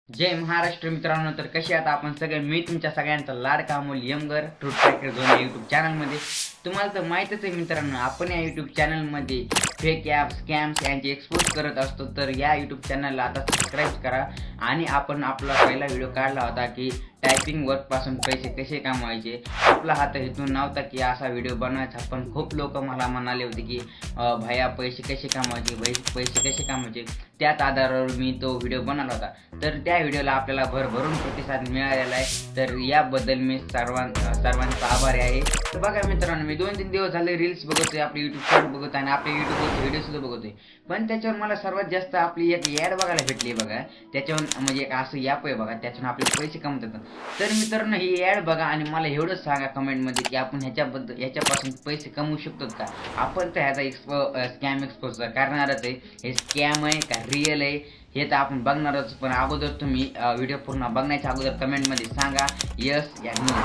जय महाराष्ट्र मित्रांनो, तर कसे आहात आपण सगळे. मी तुमच्या सगळ्यांचा लाडका Amol Yamgar truth tracker zone या यूट्यूब चॅनलमध्ये. तुम्हाला तर माहीतच आहे मित्रांनो, आपण या यूट्यूब चॅनलमध्ये फेक ॲप स्कॅम्स यांचे एक्सपोज करत असतो. तर या यूट्यूब चॅनलला आता सबस्क्राईब करा. आणि आपण आपला पहिला व्हिडिओ काढला होता की टायपिंग वर्कपासून पैसे कसे कमवायचे. आपला हा तर इथून नव्हता की असा व्हिडिओ बनवायचा, पण खूप लोक मला म्हणाले होते की भैया पैसे कसे कमवायचे, पैसे कसे कमवायचे. त्याच आधारावर मी तो व्हिडिओ बनवला होता. तर त्या व्हिडिओला आपल्याला भरभरून प्रतिसाद मिळालेला आहे. तर याबद्दल मी सर्वांचा आभारी आहे. तर बघा मित्रांनो, मी 2-3 दिवस झाले रील्स बघतोय, आपले यूट्यूब शॉर्ट बघतोय आणि आपले यूट्यूबवरचे व्हिडिओ सुद्धा बघतोय. पण त्याच्यावर मला सर्वात जास्त आपली एक ॲड बघायला भेटली बघा. त्याच्यावर म्हणजे एक असं ॲप आहे बघा, त्याच्यावर आपले पैसे कमवत येतात. तर मित्रांनो, ही ॲड बघा आणि मला एवढंच सांगा कमेंटमध्ये की आपण ह्याच्यापासून पैसे कमवू शकतो का. आपण तर ह्याचा स्कॅम एक्सपोज करणारच आहे. हे स्कॅम आहे का रिअल आहे हे तर आपण बघणारच. पण अगोदर तुम्ही व्हिडिओ पूर्ण बघण्याच्या अगोदर कमेंटमध्ये सांगा यस या नो.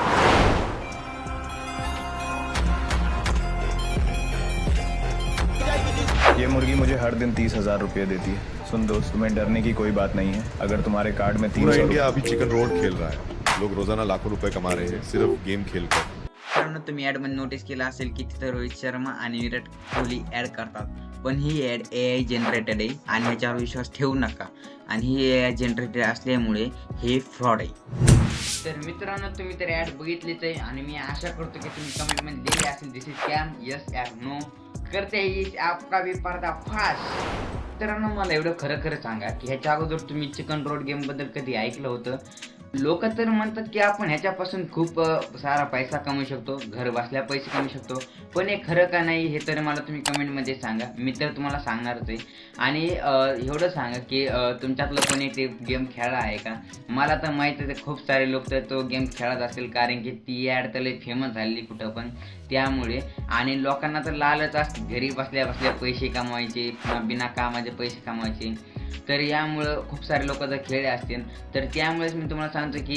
ये मुर्गी मुझे हर दिन 30,000 रुपये देती है। सुन दोस्त, तुम्हें डरने की कोई बात नहीं है। अगर तुम्हारे कार्ड में पूरा 300 इंडिया अभी चिकन रोड खेल रहा है। लोग रोजाना लाखों रुपए कमा रहे हैं सिर्फ गेम खेलकर। मित्रांनो, तुम्ही ॲडमध्ये नोटीस केलं असेल की तिथं रोहित शर्मा आणि विराट कोहली ॲड करतात. पण ही ॲड AI जनरेटेड आहे आणि ह्याच्यावर विश्वास ठेवू नका. आणि ही AI जनरेटेड असल्यामुळे हे फ्रॉड आहे. तर मित्रांनो, तुम्ही तर ॲड बघितलीच आहे आणि मी आशा करतो की तुम्ही कमेंटमध्ये दिले असेल दिस इज स्कॅम, यस या नो. करते ही आपका भी पर्दाफाश. मित्रांनो, मला एवढं खरं खरं सांगा की ह्याच्या अगोदर तुम्ही चिकन रोड गेमबद्दल कधी ऐकलं होतं. लोक तर म्हणतात की आपण ह्याच्यापासून खूप सारा पैसा कमवू शकतो, घर बसल्या पैसे कमवू शकतो. पण हे खरं का नाही हे तर मला तुम्ही कमेंटमध्ये सांगा. मी तर तुम्हाला सांगणारच आहे. आणि एवढं सांगा की तुमच्यातलं कोणी ते गेम खेळला आहे का. मला तर माहीत आहे खूप सारे लोक तर तो गेम खेळत असेल, कारण की ती ॲड तर लई फेमस झालेली कुठं पण. त्यामुळे आणि लोकांना तर लालच असते घरी बसल्या बसल्या पैसे कमवायचे, बिना कामाचे पैसे कमवायचे. तर यामुळं खूप सारे लोक जर खेळले असतील तर त्यामुळेच मी तुम्हाला सांगतो की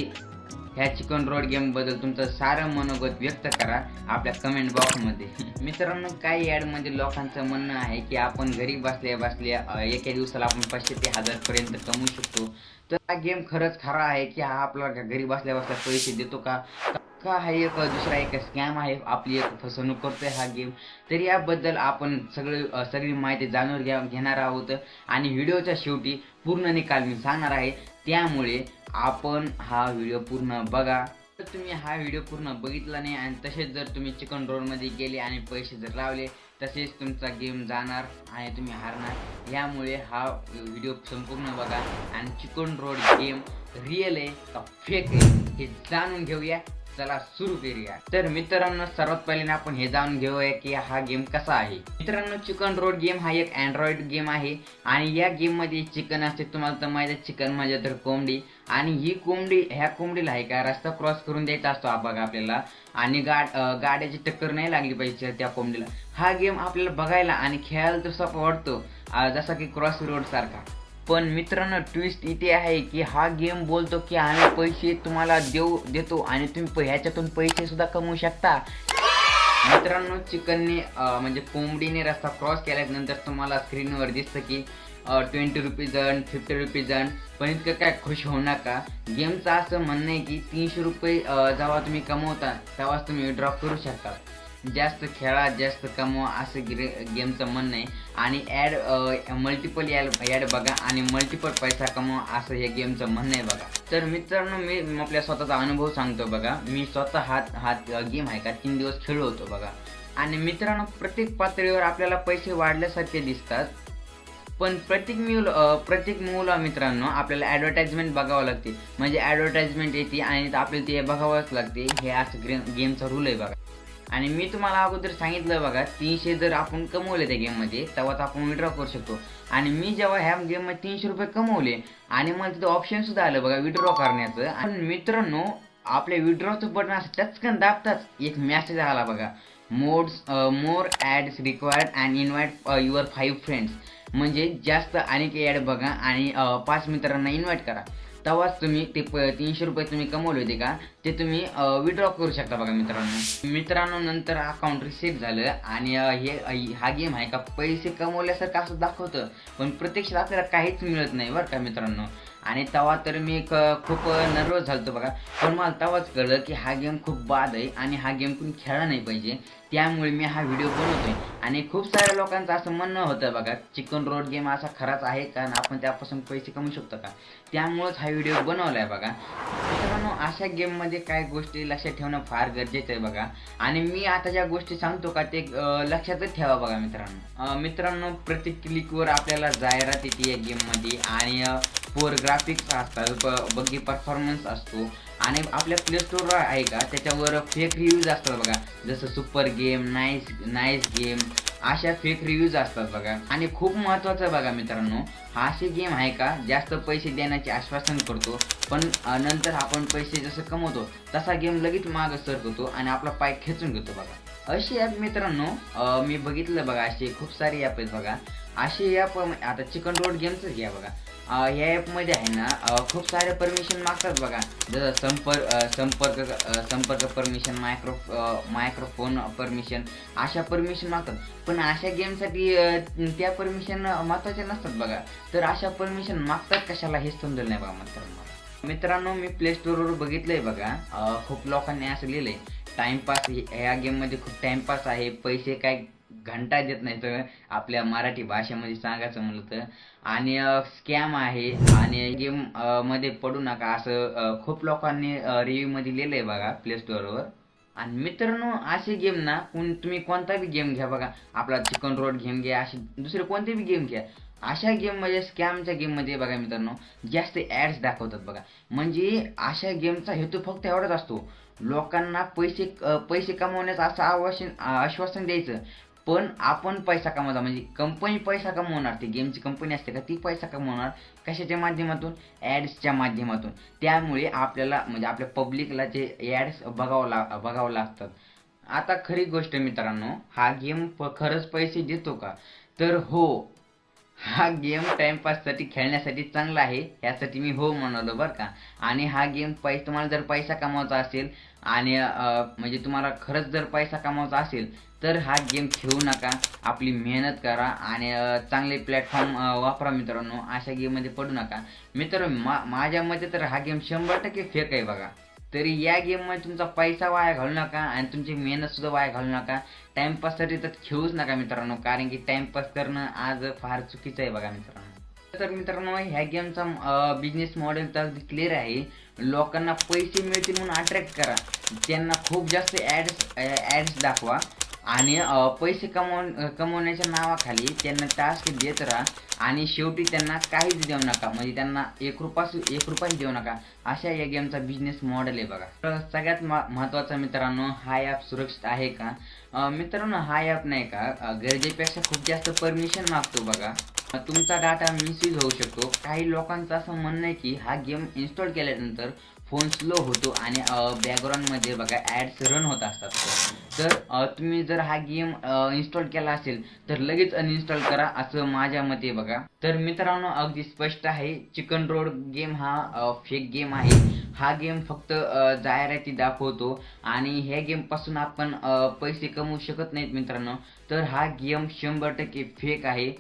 ह्या चिकन रोड गेमबद्दल तुमचं सारं मनोगत व्यक्त करा आपल्या कमेंट बॉक्समध्ये. मित्रांनो, काही ॲडमध्ये लोकांचं म्हणणं आहे की आपण घरी बसल्या बसल्या एका दिवसाला आपण 500 ते 1000 पर्यंत कमवू शकतो. तर हा गेम खरंच खरा आहे की हा आपल्याला घरी बसल्या बसल्या पैसे देतो का हा एक दुसरा एक स्कॅम आहे, आपली एक फसवणूक करतोय हा गेम. तर याबद्दल आपण सगळी माहिती जाणून घेणार आहोत आणि व्हिडिओच्या शेवटी पूर्ण निकाल मी सांगणार आहे. त्यामुळे आपण हा व्हिडिओ पूर्ण बघा. तर तुम्ही हा व्हिडिओ पूर्ण बघितला नाही आणि तसेच जर तुम्ही चिकन रोडमध्ये गेले आणि पैसे जर लावले तसेच तुमचा गेम जाणार आणि तुम्ही हारणार. यामुळे हा व्हिडिओ संपूर्ण बघा आणि चिकन रोड गेम रिअल आहे का फेक आहे हे जाणून घेऊया. चला सुरू करूया. तर मित्रांनो, सर्वात पहिले आपण हे जाणून घेऊया की हा गेम कसा आहे. मित्रांनो, चिकन रोड गेम हा एक अँड्रॉइड गेम आहे आणि या गेममध्ये चिकन असते. तुम्हाला तर माहिती आहे, चिकन म्हणजे तर कोंबडी. आणि ही कोंबडी, ह्या कोंबडीला आहे का रस्ता क्रॉस करून द्यायचा असतो बघा आपल्याला. आणि गाड्याची टक्कर नाही लागली पाहिजे त्या कोंबडीला. हा गेम आपल्याला बघायला आणि खेळायला तर सोपा वाटतो जसा की क्रॉस रोड सारखा. पण मित्रांनो, ट्विस्ट इथे आहे की हा गेम बोलतो की आम्ही पैसे तुम्हाला देतो आणि तुम्ही ह्याच्यातून पैसे सुद्धा कमवू शकता. मित्रांनो, चिकनने म्हणजे कोंबडीने रस्ता क्रॉस केल्यानंतर तुम्हाला स्क्रीनवर दिसतं की 20 रुपीज अर्न, 50 रुपीज अर्न. पण इतकं काय खुश होऊ नका. गेमचं असं म्हणणं आहे की 300 रुपये जेव्हा तुम्ही कमवता तेव्हाच तुम्ही विड्रॉ करू शकता. जास्त खेळा जास्त कमवा असं गेमचं म्हणणं आहे. आणि मल्टिपल ॲड बघा आणि मल्टिपल पैसा कमवा असं हे गेमचं म्हणणं आहे बघा. तर मित्रांनो, मी आपल्या स्वतःचा अनुभव सांगतो बघा. मी स्वतः हा गेम आहे का 3 दिवस खेळलो होतो बघा. आणि मित्रांनो, प्रत्येक पातळीवर आपल्याला पैसे वाढल्यासारखे दिसतात. पण प्रत्येक मूल मित्रांनो आपल्याला ॲडव्हर्टाइजमेंट बघावं लागते. म्हणजे ॲडव्हर्टाइजमेंट येते आणि आपल्याला ते बघावंच लागते. हे असं गेमचा रूल आहे बघा. आणि मी तुम्हाला अगोदर सांगितलं बघा, 300 जर आपण कमवले त्या गेममध्ये तेव्हाच आपण विड्रॉ करू शकतो. आणि मी जेव्हा ह्या गेममध्ये 300 रुपये कमवले आणि मला तिथं ऑप्शन सुद्धा आलं बघा विड्रॉ करण्याचं. आणि मित्रांनो, आपल्या विड्रॉचं बटन असं टचकन दाबताच एक मेसेज आला बघा, more ads required and invite your 5 friends. म्हणजे जास्त अनेक ॲड बघा आणि 5 मित्रांना इन्व्हाइट करा. तेव्हाच तुम्ही ते 300 रुपये तुम्ही कमवले होते का ते तुम्ही विड्रॉ करू शकता बघा मित्रांनो. नंतर अकाउंट रिसेट झालं आणि हा गेम आहे का पैसे कमवल्यासारखं असं दाखवतं, पण प्रत्यक्षात आपल्याला काहीच मिळत नाही बरं का मित्रांनो. आणि तेव्हा तर मी खूप नर्वस झालतो बघा. पण मला तेव्हाच कळलं की हा गेम खूप बाद आहे आणि हा गेम कोणी खेळला नाही पाहिजे. त्यामुळे मी हा व्हिडिओ बनवतोय. आणि खूप साऱ्या लोकांचं असं म्हणणं होतं बघा, चिकन रोड गेम असा खराच आहे का आणि आपण त्यापासून पैसे कमवू शकतो का. त्यामुळंच हा व्हिडिओ बनवला आहे बघा. मित्रांनो, अशा गेममध्ये काय गोष्टी लक्षात ठेवणं फार गरजेचं आहे बघा. आणि मी आता ज्या गोष्टी सांगतो का ते लक्षातच ठेवा बघा मित्रांनो. प्रत्येक क्लिकवर आपल्याला जाहिरात येते या गेममध्ये आणि पोर ग्राफिक्स असतात, बग्गी परफॉर्मन्स असतो. आणि आपल्या प्ले स्टोर आहे का त्याच्यावर फेक रिव्ह्यूज असतात बघा, जसं सुपर गेम, नाईस गेम, अशा फेक रिव्ह्यूज असतात बघा. आणि खूप महत्त्वाचं बघा मित्रांनो, हा अशी गेम आहे का जास्त पैसे देण्याचे आश्वासन करतो, पण नंतर आपण पैसे जसं कमवतो तसा गेम लगेच मागं सरकतो आणि आपला पाय खेचून घेतो बघा. अशी ॲप मित्रांनो मी बघितलं बघा, असे खूप सारी ॲप आहेत बघा. अशी ॲप आता चिकन रोड गेमचंच घ्या बघा. ह्या ॲपमध्ये आहे ना खूप सारे परमिशन मागतात बघा, जसं संपर्क परमिशन, मायक्रोफोन परमिशन, अशा परमिशन मागतात. पण अशा गेमसाठी त्या परमिशन महत्त्वाच्या नसतात बघा. तर अशा परमिशन मागतात कशाला हे समजलं नाही बघा मित्रांनो. मी प्ले स्टोरवर बघितलंय बघा, खूप लोकांनी असं लिहिलंय टाइमपास, ह्या गेममध्ये खूप टाइमपास आहे, पैसे काय घंटा देत नाही तर आपल्या मराठी भाषेमध्ये सांगायचं म्हणलं तर. आणि स्कॅम आहे आणि गेम मध्ये पडू नका असं खूप लोकांनी रिव्ह्यू मध्ये लिहिलंय बघा प्ले स्टोअरवर. आणि मित्रांनो, असे गेम ना तुम्ही कोणता बी गेम घ्या बघा, आपला चिकन रोड गेम घ्या, असे दुसरे कोणते बी गेम घ्या, अशा गेममध्ये स्कॅमच्या गेममध्ये बघा मित्रांनो जास्त ॲड्स दाखवतात बघा. म्हणजे अशा गेमचा हेतू फक्त एवढाच असतो, लोकांना पैसे कमवण्याचं असं आश्वासन द्यायचं, पण आपण पैसा कमवता, म्हणजे कंपनी पैसा कमवणार, ती गेमची कंपनी असते का ती पैसा कमवणार कशाच्या माध्यमातून, ॲड्सच्या माध्यमातून. त्यामुळे आपल्याला म्हणजे आपल्या पब्लिकला जे ॲड्स बघावं लागतात. आता खरी गोष्ट मित्रांनो, हा गेम खरंच पैसे देतो का, तर हो, हा गेम टाइमपाससाठी खेळण्यासाठी चांगला आहे, यासाठी मी हो म्हणालो बरं का. आणि हा गेम तुम्हाला जर पैसा कमवायचा असेल आणि म्हणजे तुम्हाला खरंच जर पैसा कमवायचा असेल तर हा गेम खेळू नका, आपली मेहनत करा आणि चांगले प्लॅटफॉर्म वापरा मित्रांनो. अशा गेममध्ये पडू नका मित्रांनो. माझ्या मते तर हा गेम 100% फेक आहे बघा. तरी या गेममध्ये तुमचा पैसा वाया घालू नका आणि तुमची मेहनत सुद्धा वाया घालू नका. टाइमपाससाठी तर खेळूच नका मित्रांनो, कारण की टाइमपास करणं आज फार चुकीचं आहे बघा मित्रांनो. तर मित्रांनो, ह्या गेमचा बिझनेस मॉडेल तर क्लिअर आहे. लोकांना पैसे मिळतील म्हणून अट्रॅक्ट करा, त्यांना खूप जास्त ॲड्स दाखवा आणि पैसे कमवण्याच्या नावाखाली त्यांना टास्क देत राहा आणि शेवटी त्यांना काहीच देऊ नका, म्हणजे त्यांना एक रुपयाही देऊ नका. अशा या गेमचा बिझनेस मॉडेल आहे बघा. तर सगळ्यात महत्त्वाचा मित्रांनो, हा ॲप सुरक्षित आहे का. मित्रांनो, हा ॲप नाही का गरजेपेक्षा खूप जास्त परमिशन मागतो बघा. तुमचा डाटा मिसयूज होऊ शकतो. काही लोकांचं असं म्हणणं आहे की हा गेम इन्स्टॉल केल्यानंतर फोन स्लो होतो आणि बॅकग्राऊंडमध्ये बघा ॲड्स रन होत असतात. तर तुम्ही जर हा गेम इन्स्टॉल केला असेल तर लगेच अनइन्स्टॉल करा, असं माझ्या मते बघा. तर मित्रांनो, अगदी स्पष्ट आहे, चिकन रोड गेम हा फेक गेम आहे. हा गेम फक्त जाहिराती दाखवतो आणि ह्या गेमपासून आपण पैसे कमवू शकत नाहीत मित्रांनो. तर हा गेम 100% फेक आहे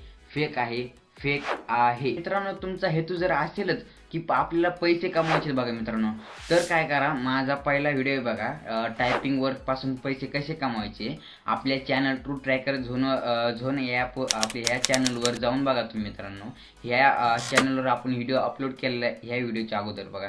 मित्रांनो. तुमचा हेतू जर असेलच की आपल्याला पैसे कमवायचे बघा मित्रांनो, तर काय करा, माझा पहिला व्हिडिओ आहे बघा, टायपिंग वर्क पासून पैसे कसे कमवायचे. आपल्या channel true tracker zone app आपल्या ह्या चॅनलवर जाऊन बघा तुम्ही मित्रांनो. ह्या चॅनलवर आपण व्हिडिओ अपलोड केलेला आहे ह्या व्हिडिओच्या अगोदर बघा.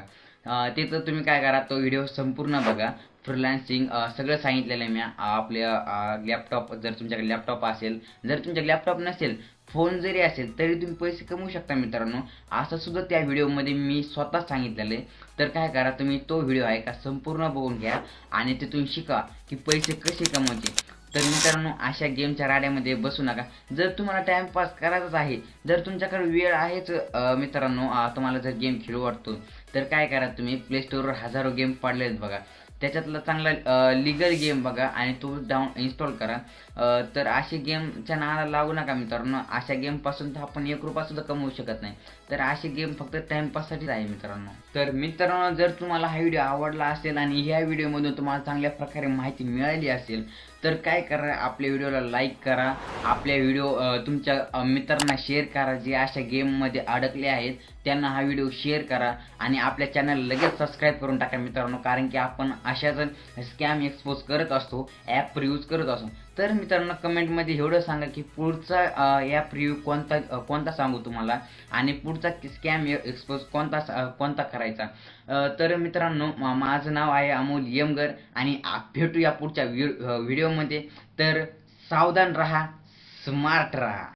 तिथं तुम्ही काय करा, तो व्हिडिओ संपूर्ण बघा. फ्रीलान्सिंग सगळं सांगितलेलं आहे मी. आपल्या लॅपटॉप, जर तुमच्याकडे लॅपटॉप असेल, जर तुमच्याकडे लॅपटॉप नसेल, फोन जरी असेल तरी तुम्ही पैसे कमवू शकता मित्रांनो. असं सुद्धा त्या व्हिडिओमध्ये मी स्वतः सांगितलेलं आहे. तर काय करा, तुम्ही तो व्हिडिओ आहे का संपूर्ण बघून घ्या आणि तिथून शिका की पैसे कसे कमवायचे. तर मित्रांनो, अशा गेमच्या राड्यामध्ये बसू नका. जर तुम्हाला टाइमपास करायचाच आहे, जर तुमच्याकडे वेळ आहेच मित्रांनो, तुम्हाला जर गेम खेळू वाटतो, तर काय करा, तुम्ही प्ले स्टोरवर हजारो गेम पडले आहेत बघा, त्याच्यातला चांगला लिगल गेम बघा आणि तो इन्स्टॉल करा. तर असे गेमच्या नावाला लागू नका मित्रांनो. अशा गेमपासून तर आपण 1 रुपया सुद्धा कमवू शकत नाही. तर असे गेम फक्त टाइमपाससाठीच आहे मित्रांनो. तर मित्रांनो, जर तुम्हाला हा व्हिडिओ आवडला असेल आणि ह्या व्हिडिओमधून तुम्हाला चांगल्या प्रकारे माहिती मिळाली असेल तर काय करा, आपल्या व्हिडिओला लाईक करा, आपल्या व्हिडिओ तुमच्या मित्रांना शेअर करा, जे अशा गेममध्ये अडकले आहेत त्यांना हा व्हिडिओ शेअर करा आणि आपल्या चॅनलला लगेच सबस्क्राईब करून टाका मित्रांनो, कारण की आपण अशाच स्कॅम एक्सपोज करत असतो, ॲप रिव्ह्यूज करत असतो. तर मित्रांनो, कमेंटमध्ये एवढं सांगा की पुढचा ॲप रिव्ह्यू कोणता सांगू तुम्हाला आणि पुढचा स्कॅम एक्सपोज कोणता करायचा. तर मित्रांनो, माझं नाव आहे अमोल यमगर आणि भेटूया पुढच्या व्हिडिओमध्ये. तर सावधान राहा, स्मार्ट राहा.